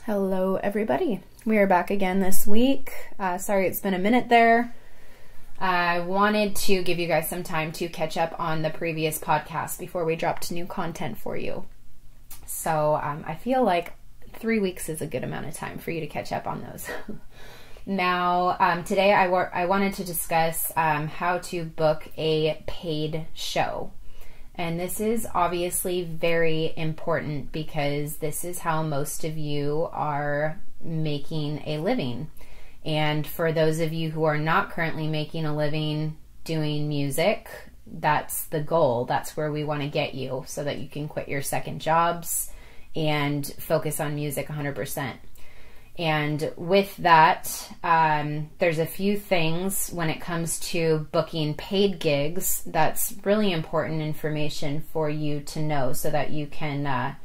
Hello everybody. We are back again this week. Sorry it's been a minute there. I wanted to give you guys some time to catch up on the previous podcast before we dropped new content for you. So I feel like 3 weeks is a good amount of time for you to catch up on those. Now, today I wanted to discuss how to book a paid show. And this is obviously very important because this is how most of you are making a living. And for those of you who are not currently making a living doing music, that's the goal. That's where we want to get you so that you can quit your second jobs and focus on music 100%. And with that, there's a few things when it comes to booking paid gigs that's really important information for you to know so that you can,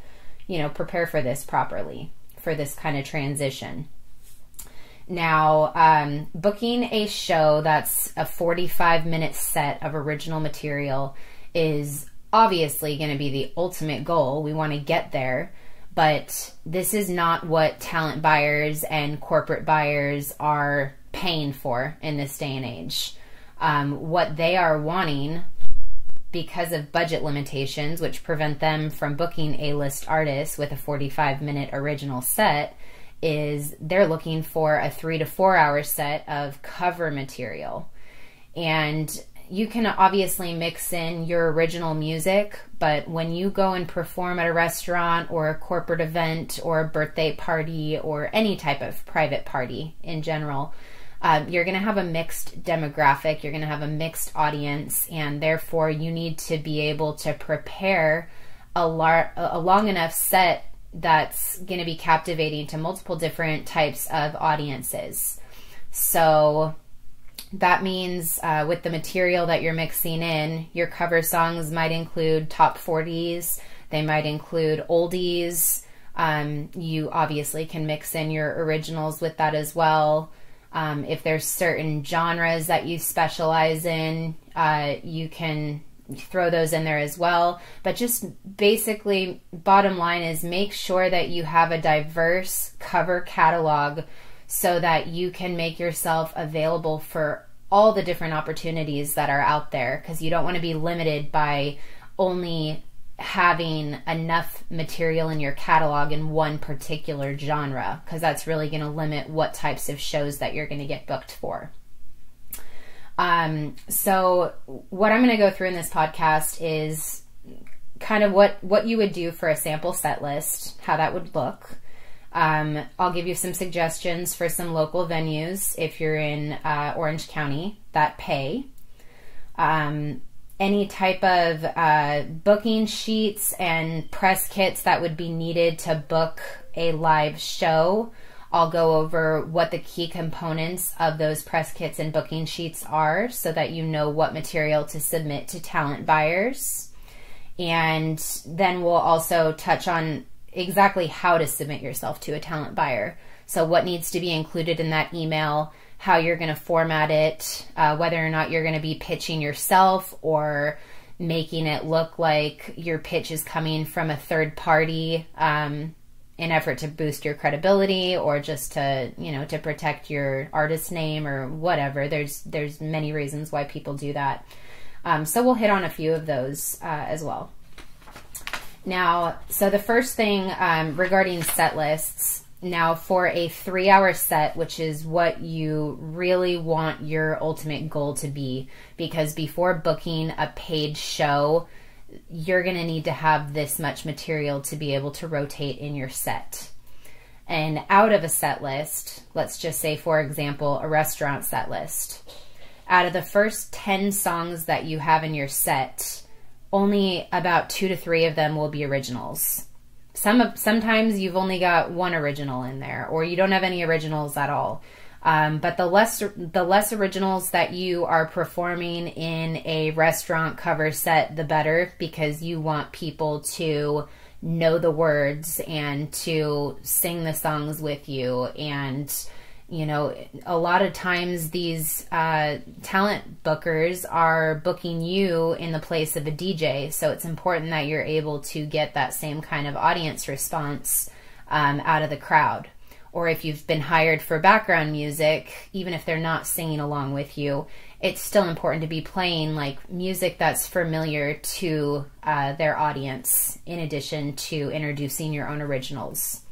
prepare for this properly, for this kind of transition. Now, booking a show that's a 45-minute set of original material is obviously going to be the ultimate goal. We want to get there. But this is not what talent buyers and corporate buyers are paying for in this day and age. What they are wanting, because of budget limitations, which prevent them from booking A-list artists with a 45-minute original set, is they're looking for a 3 to 4 hour set of cover material. And you can obviously mix in your original music, but when you go and perform at a restaurant or a corporate event or a birthday party or any type of private party in general, you're going to have a mixed demographic, you're going to have a mixed audience, and therefore you need to be able to prepare a long enough set that's going to be captivating to multiple different types of audiences. So that means with the material that you're mixing in, your cover songs might include top 40s, they might include oldies. You obviously can mix in your originals with that as well. If there's certain genres that you specialize in, you can throw those in there as well. But just basically, bottom line is make sure that you have a diverse cover catalog so that you can make yourself available for all the different opportunities that are out there, because you don't want to be limited by only having enough material in your catalog in one particular genre, because that's really going to limit what types of shows that you're going to get booked for. So what I'm going to go through in this podcast is kind of what you would do for a sample set list, how that would look. I'll give you some suggestions for some local venues if you're in Orange County that pay. Any type of booking sheets and press kits that would be needed to book a live show. I'll go over what the key components of those press kits and booking sheets are so that you know what material to submit to talent buyers. And then we'll also touch on exactly how to submit yourself to a talent buyer. So what needs to be included in that email, how you're going to format it, whether or not you're going to be pitching yourself or making it look like your pitch is coming from a third party in effort to boost your credibility or just to, to protect your artist name or whatever. There's many reasons why people do that. So we'll hit on a few of those as well. Now, so the first thing regarding set lists, now for a 3-hour set, which is what you really want your ultimate goal to be, because before booking a paid show, you're going to need to have this much material to be able to rotate in your set. And out of a set list, let's just say, for example, a restaurant set list, out of the first 10 songs that you have in your set, only about 2 to 3 of them will be originals. Sometimes you've only got one original in there, or you don't have any originals at all. But the less originals that you are performing in a restaurant cover set, the better, because you want people to know the words and to sing the songs with you. And a lot of times these talent bookers are booking you in the place of a DJ, so it's important that you're able to get that same kind of audience response out of the crowd. Or if you've been hired for background music, even if they're not singing along with you, it's still important to be playing like music that's familiar to their audience, in addition to introducing your own originals.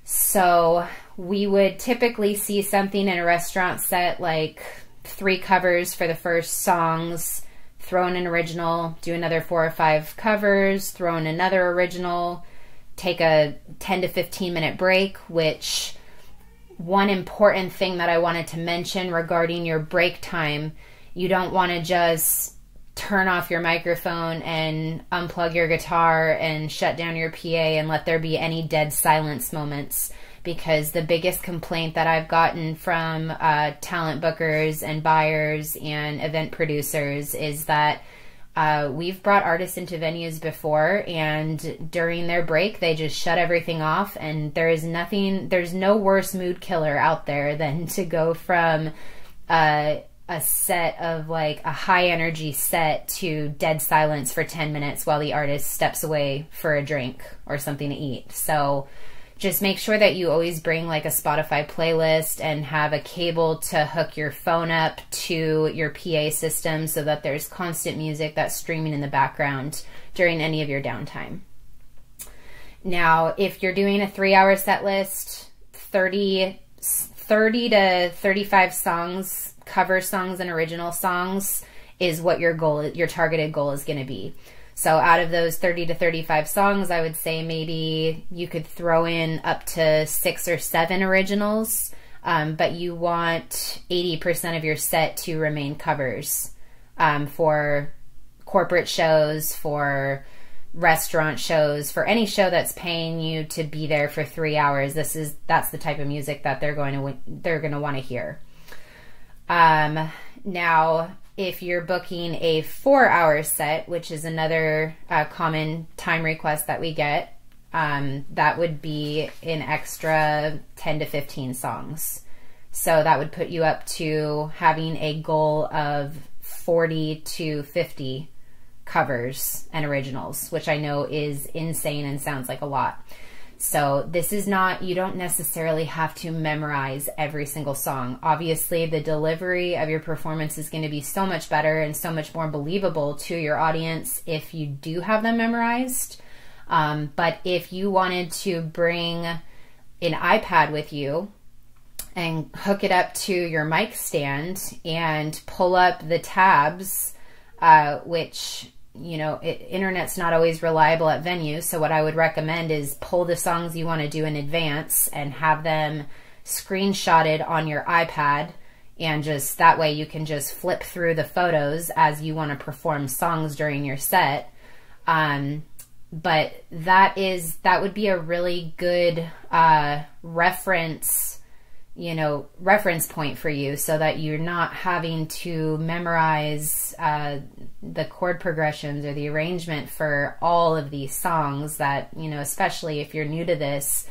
So we would typically see something in a restaurant set like 3 covers for the first songs, throw in an original, do another 4 or 5 covers, throw in another original, take a 10 to 15 minute break, which one important thing that I wanted to mention regarding your break time, you don't want to just turn off your microphone and unplug your guitar and shut down your PA and let there be any dead silence moments, because the biggest complaint that I've gotten from talent bookers and buyers and event producers is that we've brought artists into venues before, and during their break, they just shut everything off, and there's no worse mood killer out there than to go from a set of like a high energy set to dead silence for 10 minutes while the artist steps away for a drink or something to eat. So just make sure that you always bring like a Spotify playlist and have a cable to hook your phone up to your PA system so that there's constant music that's streaming in the background during any of your downtime. Now, if you're doing a 3-hour set list, 30 to 35 songs, cover songs and original songs is what your targeted goal is going to be. So out of those 30 to 35 songs, I would say maybe you could throw in up to 6 or 7 originals, but you want 80% of your set to remain covers for corporate shows, for restaurant shows, for any show that's paying you to be there for 3 hours. That's the type of music that they're going to want to hear. Now, if you're booking a 4-hour set, which is another common time request that we get, that would be an extra 10 to 15 songs. So that would put you up to having a goal of 40 to 50 covers and originals, which I know is insane and sounds like a lot. So this is not, you don't necessarily have to memorize every single song. Obviously, the delivery of your performance is going to be so much better and so much more believable to your audience if you do have them memorized. But if you wanted to bring an iPad with you and hook it up to your mic stand and pull up the tabs, which, you know, internet's not always reliable at venues. So what I would recommend is pull the songs you want to do in advance and have them screenshotted on your iPad. And just that way you can just flip through the photos as you want to perform songs during your set. But that would be a really good reference point for you, so that you're not having to memorize the chord progressions or the arrangement for all of these songs that, you know, especially if you're new to this,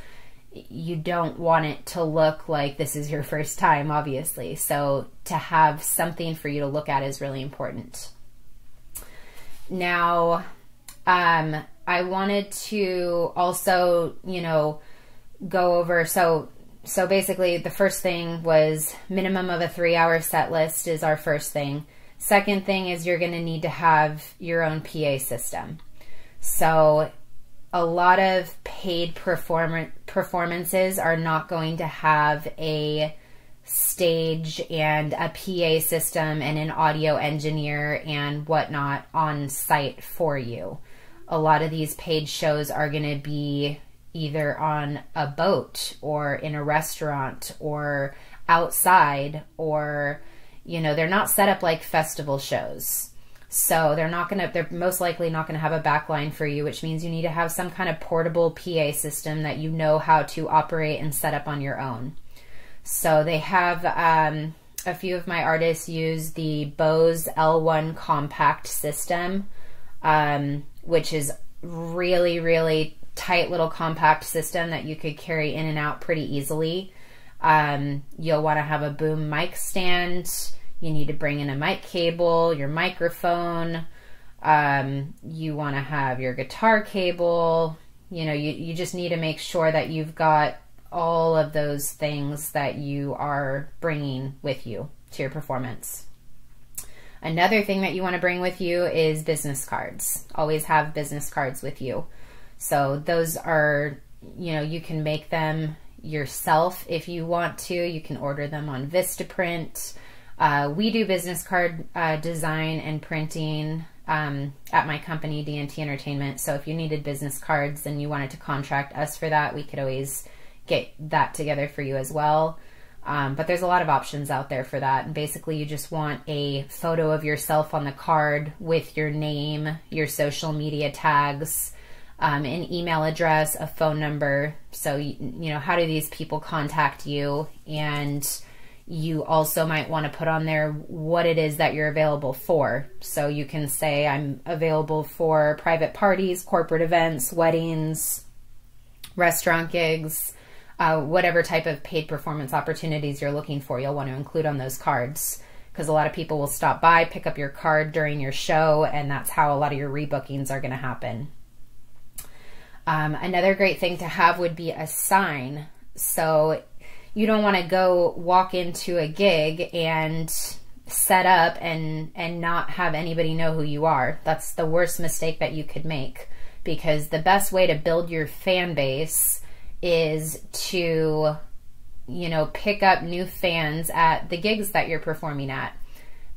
you don't want it to look like this is your first time, obviously. So to have something for you to look at is really important. Now, I wanted to also, you know, go over, so basically the first thing was minimum of a 3-hour set list is our first thing. Second thing is you're going to need to have your own PA system. So a lot of paid performances are not going to have a stage and a PA system and an audio engineer and whatnot on site for you. A lot of these paid shows are going to be either on a boat or in a restaurant or outside, or, you know, they're not set up like festival shows. So they're most likely not going to have a backline for you, which means you need to have some kind of portable PA system that you know how to operate and set up on your own. So they have, a few of my artists use the Bose L1 compact system, which is really, really tight little compact system that you could carry in and out pretty easily. You'll want to have a boom mic stand. You need to bring in a mic cable, your microphone. You want to have your guitar cable, You just need to make sure that you've got all of those things that you are bringing with you to your performance. Another thing that you want to bring with you is business cards. Always have business cards with you. So those are, you can make them yourself if you want to. You can order them on Vistaprint. We do business card design and printing at my company, D&T Entertainment. So if you needed business cards and you wanted to contract us for that, we could always get that together for you as well. But there's a lot of options out there for that. And basically, you just want a photo of yourself on the card with your name, your social media tags, an email address, a phone number. So, how do these people contact you? And you also might want to put on there what it is that you're available for. So you can say, I'm available for private parties, corporate events, weddings, restaurant gigs, whatever type of paid performance opportunities you're looking for, you'll want to include on those cards, because a lot of people will stop by, pick up your card during your show, and that's how a lot of your rebookings are going to happen. Another great thing to have would be a sign. So you don't want to go walk into a gig and set up and not have anybody know who you are. That's the worst mistake that you could make, because the best way to build your fan base is to, pick up new fans at the gigs that you're performing at.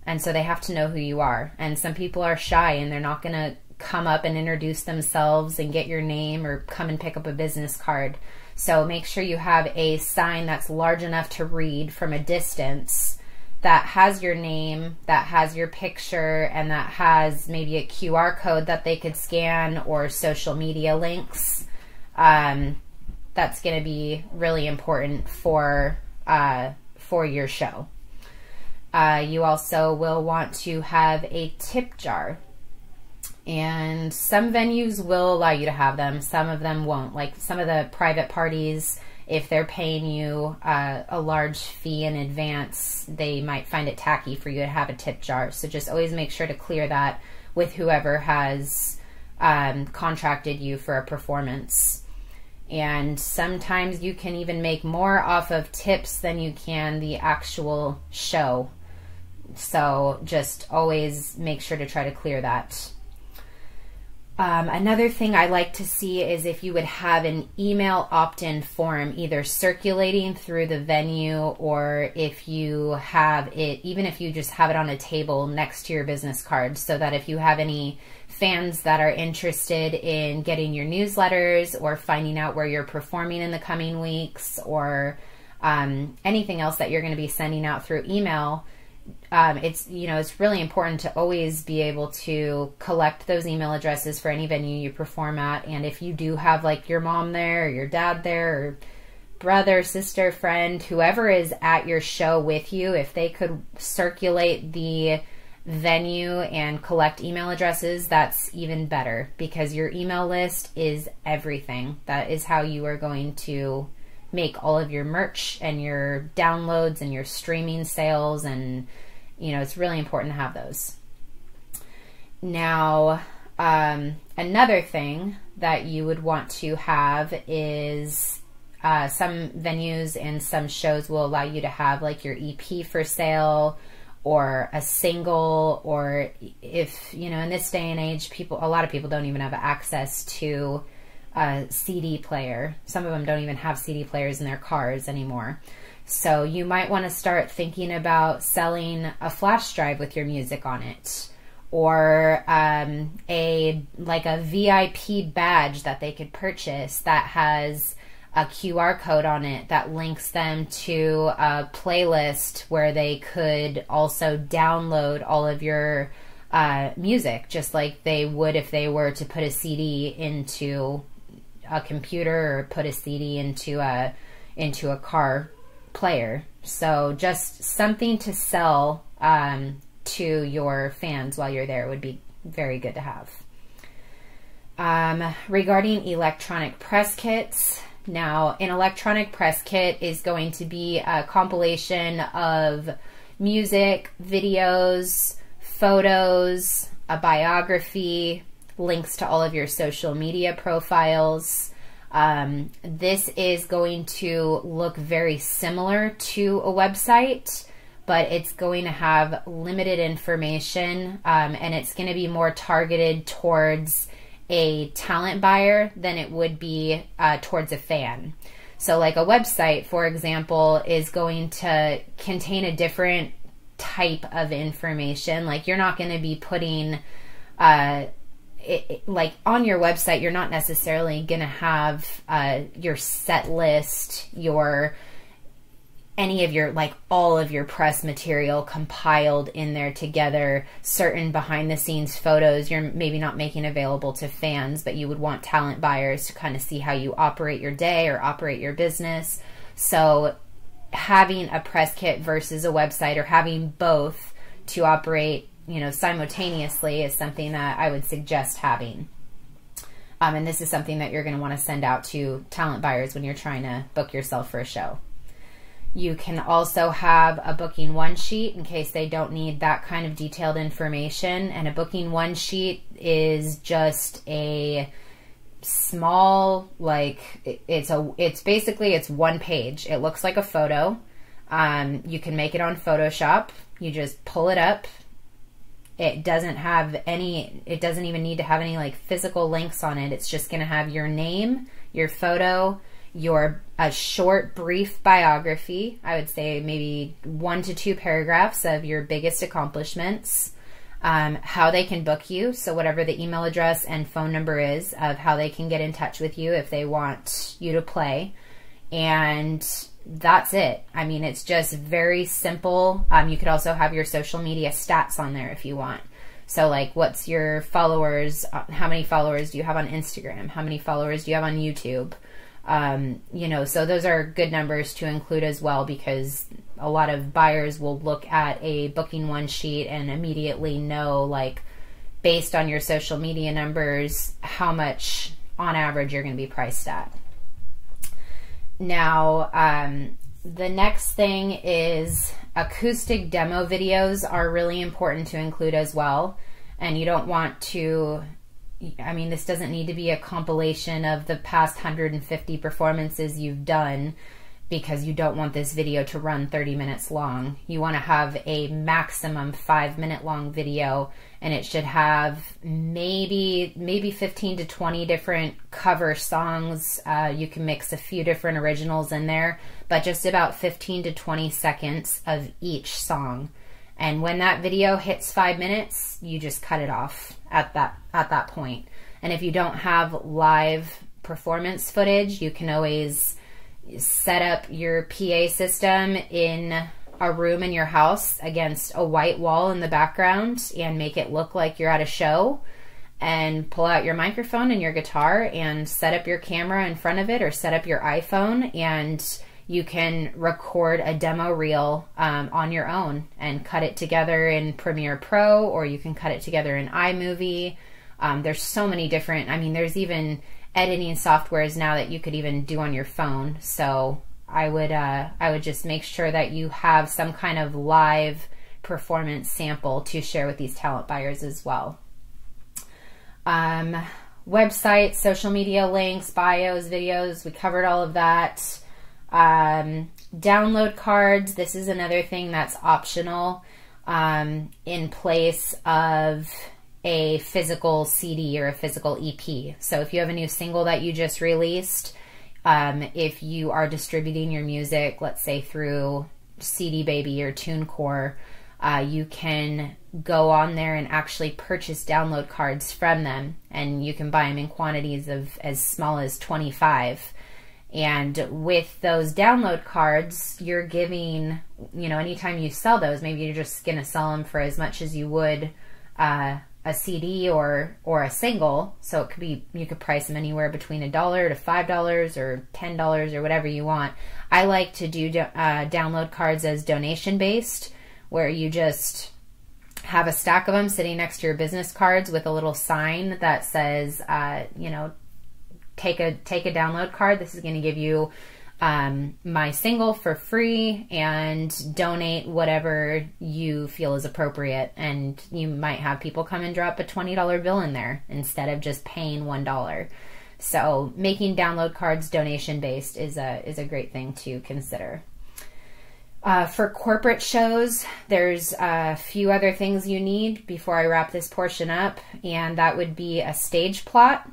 And so they have to know who you are. And some people are shy and they're not going to come up and introduce themselves and get your name or come and pick up a business card. So make sure you have a sign that's large enough to read from a distance, that has your name, that has your picture, and that has maybe a QR code that they could scan or social media links. That's going to be really important for your show. You also will want to have a tip jar. And some venues will allow you to have them. Some of them won't. Like some of the private parties, if they're paying you a large fee in advance, they might find it tacky for you to have a tip jar. So just always make sure to clear that with whoever has contracted you for a performance. And sometimes you can even make more off of tips than you can the actual show. So just always make sure to try to clear that. Another thing I like to see is if you would have an email opt-in form either circulating through the venue, or if you have it, even if you just have it on a table next to your business card, so that if you have any fans that are interested in getting your newsletters or finding out where you're performing in the coming weeks, or anything else that you're going to be sending out through email, it's really important to always be able to collect those email addresses for any venue you perform at. And if you do have like your mom there, or your dad there, or brother, sister, friend, whoever is at your show with you, if they could circulate the venue and collect email addresses, that's even better, because your email list is everything. That is how you are going to make all of your merch and your downloads and your streaming sales, and it's really important to have those. Now, another thing that you would want to have is some venues and some shows will allow you to have like your EP for sale, or a single, or if, in this day and age, a lot of people don't even have access to a CD player. Some of them don't even have CD players in their cars anymore. So you might want to start thinking about selling a flash drive with your music on it, or a VIP badge that they could purchase that has a QR code on it that links them to a playlist where they could also download all of your music, just like they would if they were to put a CD into a computer or put a CD into a car player. So just something to sell to your fans while you're there would be very good to have. Regarding electronic press kits, now an electronic press kit is going to be a compilation of music, videos, photos, a biography, links to all of your social media profiles. This is going to look very similar to a website, but it's going to have limited information, and it's going to be more targeted towards a talent buyer than it would be towards a fan. So like a website, for example, is going to contain a different type of information. Like you're not going to be putting, like on your website, you're not necessarily going to have your set list, any of your, like all of your press material compiled in there together. Certain behind the scenes photos you're maybe not making available to fans, but you would want talent buyers to kind of see how you operate your day or operate your business. So having a press kit versus a website, or having both to operate, you know, simultaneously, is something that I would suggest having. And this is something that you're going to want to send out to talent buyers when you're trying to book yourself for a show. You can also have a booking one sheet in case they don't need that kind of detailed information. And a booking one sheet is just a small, like it's basically, it's one page. It looks like a photo. You can make it on Photoshop. You just pull it up. It doesn't even need to have any like physical links on it. It's just going to have your name, your photo, a short, brief biography. I would say maybe 1 to 2 paragraphs of your biggest accomplishments, how they can book you, so whatever the email address and phone number is of how they can get in touch with you if they want you to play, and that's it. I mean, it's just very simple. You could also have your social media stats on there if you want. So like, what's your followers, how many followers do you have on Instagram, how many followers do you have on YouTube? You know, so those are good numbers to include as well, because a lot of buyers will look at a booking one sheet and immediately know, like, based on your social media numbers, how much on average you're going to be priced at. Now, the next thing is acoustic demo videos are really important to include as well. And you don't want to, I mean, this doesn't need to be a compilation of the past 150 performances you've done, because you don't want this video to run 30 minutes long. You want to have a maximum 5-minute long video, and it should have maybe 15 to 20 different cover songs. You can mix a few different originals in there, but just about 15 to 20 seconds of each song. And when that video hits 5 minutes, you just cut it off at that point. And if you don't have live performance footage, you can always set up your PA system in a room in your house against a white wall in the background and make it look like you're at a show, and pull out your microphone and your guitar and set up your camera in front of it, or set up your iPhone, and you can record a demo reel on your own and cut it together in Premiere Pro, or you can cut it together in iMovie. There's so many different, I mean, there's even editing softwares now that you could even do on your phone. So I would just make sure that you have some kind of live performance sample to share with these talent buyers as well. Websites, social media links, bios, videos, we covered all of that. Download cards, this is another thing that's optional in place of a physical CD or a physical EP. So if you have a new single that you just released, if you are distributing your music, let's say through CD Baby or TuneCore, you can go on there and actually purchase download cards from them, and you can buy them in quantities of as small as 25. And with those download cards, you're giving, you know, anytime you sell those, maybe you're just going to sell them for as much as you would a CD or a single. So it could be, you could price them anywhere between $1 to $5 or $10 or whatever you want. I like to do download cards as donation based, where you just have a stack of them sitting next to your business cards with a little sign that says, you know, take a download card. This is going to give you my single for free and donate whatever you feel is appropriate. And you might have people come and drop a $20 bill in there instead of just paying $1. So making download cards donation based is a great thing to consider. For corporate shows, there's a few other things you need before I wrap this portion up, and that would be a stage plot.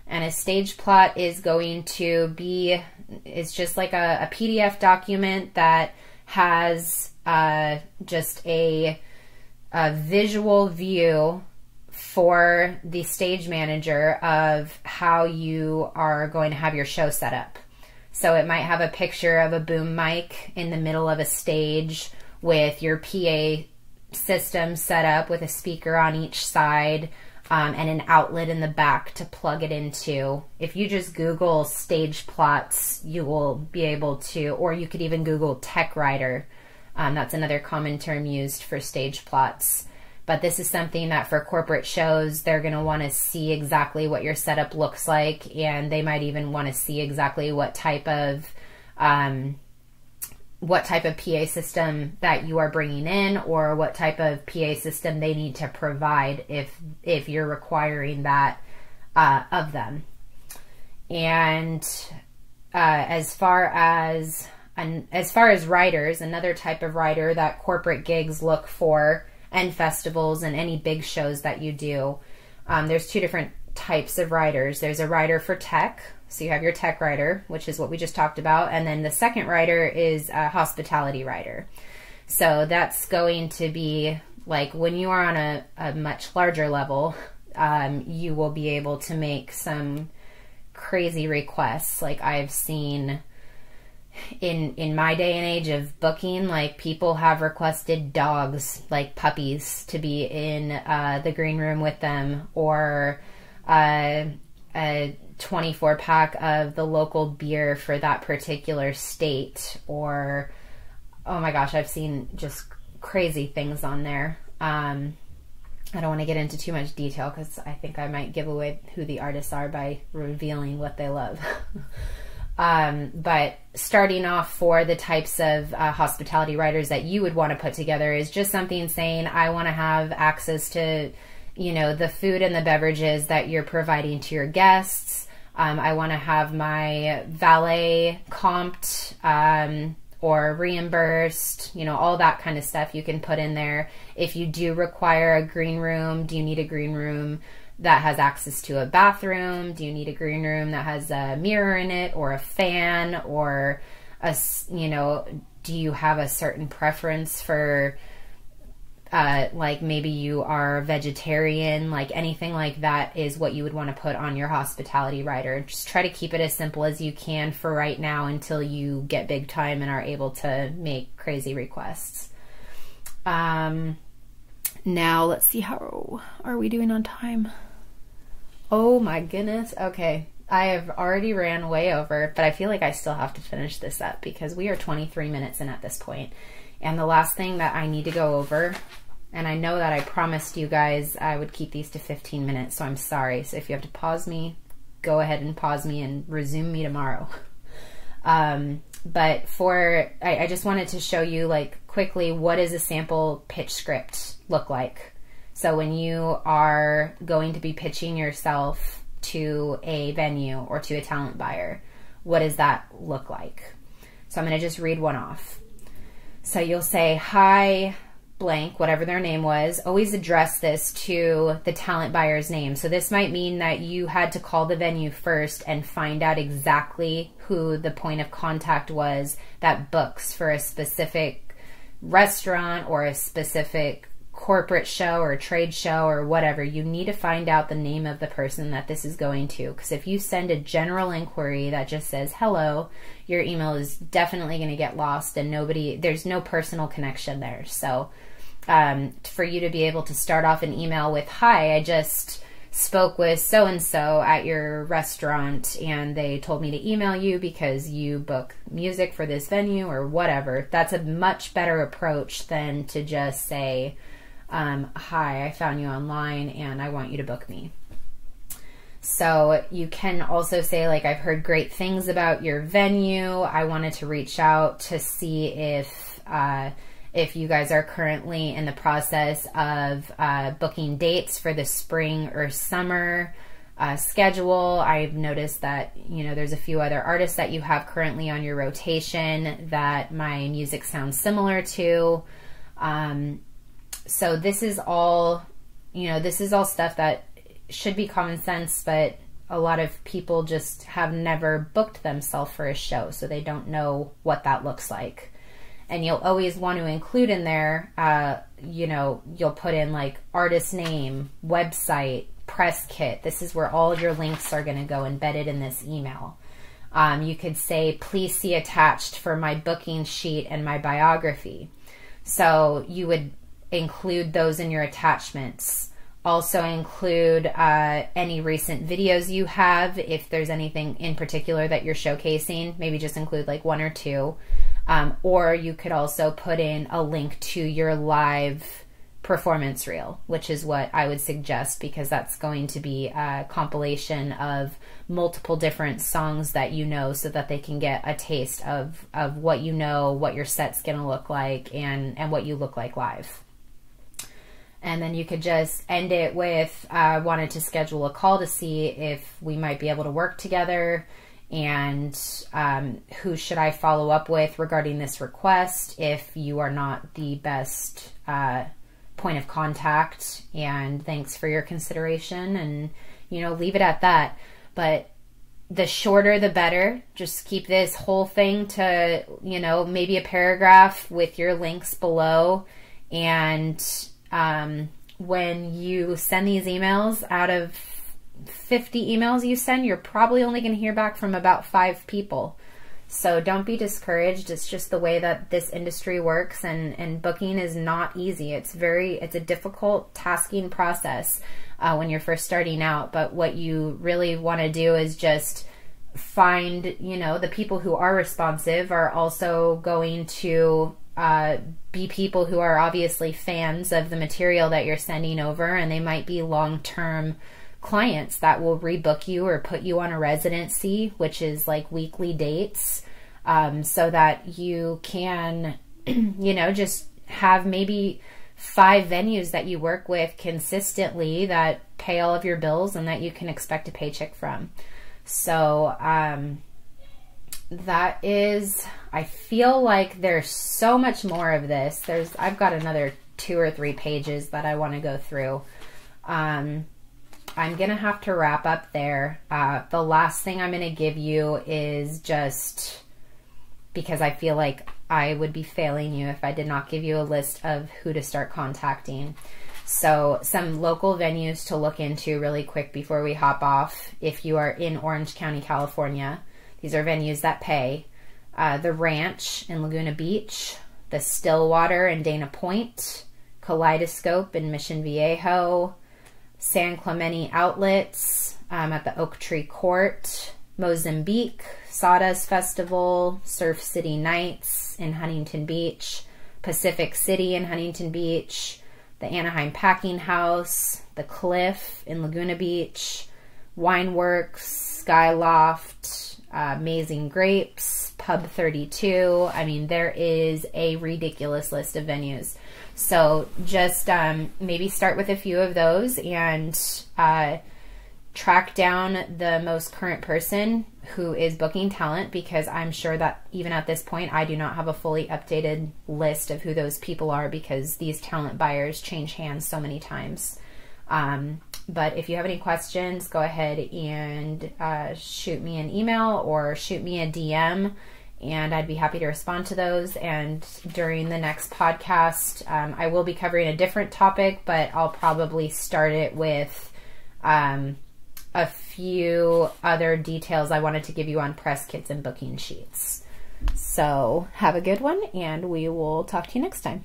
And a stage plot is going to be, it's just like a PDF document that has just a visual view for the stage manager of how you are going to have your show set up. So it might have a picture of a boom mic in the middle of a stage with your PA system set up with a speaker on each side, and an outlet in the back to plug it into. If you just Google stage plots, you will be able to, or you could even Google tech writer. That's another common term used for stage plots. But this is something that for corporate shows, they're going to want to see exactly what your setup looks like, and they might even want to see exactly what type of PA system that you are bringing in, or what type of PA system they need to provide if you're requiring that of them. And as far as writers, another type of writer that corporate gigs look for, and festivals and any big shows that you do, there's two different types of writers. There's a writer for tech. So you have your tech writer, which is what we just talked about. And then the second writer is a hospitality writer. So that's going to be like when you are on a much larger level, you will be able to make some crazy requests. Like I've seen in my day and age of booking, like people have requested dogs, like puppies, to be in the green room with them, or a 24 pack of the local beer for that particular state, or oh my gosh, I've seen just crazy things on there. I don't want to get into too much detail because I think I might give away who the artists are by revealing what they love. But starting off for the types of hospitality writers that you would want to put together is just something saying, I want to have access to, you know, the food and the beverages that you're providing to your guests. I want to have my valet comped or reimbursed, you know, all that kind of stuff you can put in there. If you do require a green room, do you need a green room that has access to a bathroom? Do you need a green room that has a mirror in it, or a fan, or you know, do you have a certain preference for like maybe you are vegetarian? Like anything like that is what you would want to put on your hospitality writer. Just try to keep it as simple as you can for right now until you get big time and are able to make crazy requests. Now let's see, how are we doing on time? Oh my goodness. Okay. I have already ran way over, but I feel like I still have to finish this up because we are 23 minutes in at this point. And the last thing that I need to go over, and I know that I promised you guys I would keep these to 15 minutes, so I'm sorry. So if you have to pause me, go ahead and pause me and resume me tomorrow. But I just wanted to show you like quickly, what does a sample pitch script look like? So when you are going to be pitching yourself to a venue or to a talent buyer, what does that look like? So I'm going to just read one off. So you'll say, hi, blank, whatever their name was. Always address this to the talent buyer's name. So this might mean that you had to call the venue first and find out exactly who the point of contact was that books for a specific restaurant or a specific corporate show or trade show or whatever. You need to find out the name of the person that this is going to, because if you send a general inquiry that just says hello, your email is definitely going to get lost, and there's no personal connection there. So for you to be able to start off an email with, hi, I just spoke with so-and-so at your restaurant and they told me to email you because you book music for this venue or whatever, that's a much better approach than to just say, hi, I found you online and I want you to book me. So you can also say, like, I've heard great things about your venue. I wanted to reach out to see if you guys are currently in the process of booking dates for the spring or summer schedule. I've noticed that, you know, there's a few other artists that you have currently on your rotation that my music sounds similar to. So this is all, you know, this is all stuff that should be common sense, but a lot of people just have never booked themselves for a show, so they don't know what that looks like. And you'll always want to include in there, you know, you'll put in like artist name, website, press kit. This is where all your links are going to go embedded in this email. You could say, please see attached for my booking sheet and my biography. So you would include those in your attachments. Also include any recent videos you have. If there's anything in particular that you're showcasing, maybe just include like 1 or 2. Or you could also put in a link to your live performance reel, which is what I would suggest, because that's going to be a compilation of multiple different songs that you know, so that they can get a taste of what you know, what your set's going to look like, and what you look like live. And then you could just end it with, wanted to schedule a call to see if we might be able to work together, and who should I follow up with regarding this request if you are not the best point of contact, and thanks for your consideration, and, you know, leave it at that. But the shorter the better. Just keep this whole thing to, you know, maybe a paragraph with your links below. And when you send these emails, out of 50 emails you send, you're probably only going to hear back from about 5 people. So don't be discouraged. It's just the way that this industry works, and booking is not easy. It's a difficult tasking process when you're first starting out. But what you really want to do is just find, you know, the people who are responsive are also going to be people who are obviously fans of the material that you're sending over, and they might be long-term clients that will rebook you or put you on a residency, which is like weekly dates, so that you can, you know, just have maybe 5 venues that you work with consistently that pay all of your bills and that you can expect a paycheck from. So that is, I feel like there's so much more of this. I've got another 2 or 3 pages that I want to go through. I'm going to have to wrap up there. The last thing I'm going to give you is just because I feel like I would be failing you if I did not give you a list of who to start contacting. So some local venues to look into really quick before we hop off. If you are in Orange County, California, these are venues that pay. The Ranch in Laguna Beach, the Stillwater in Dana Point, Kaleidoscope in Mission Viejo, San Clemente Outlets at the Oak Tree Court, Mozambique, Sawdust Festival, Surf City Nights in Huntington Beach, Pacific City in Huntington Beach, the Anaheim Packing House, the Cliff in Laguna Beach, Wineworks, Skyloft, Amazing Grapes, Pub 32. I mean, there is a ridiculous list of venues. So just maybe start with a few of those and track down the most current person who is booking talent, because I'm sure that even at this point I do not have a fully updated list of who those people are, because these talent buyers change hands so many times. But if you have any questions, go ahead and shoot me an email or shoot me a DM, and I'd be happy to respond to those. And during the next podcast, I will be covering a different topic, but I'll probably start it with a few other details I wanted to give you on press kits and booking sheets. So have a good one, and we will talk to you next time.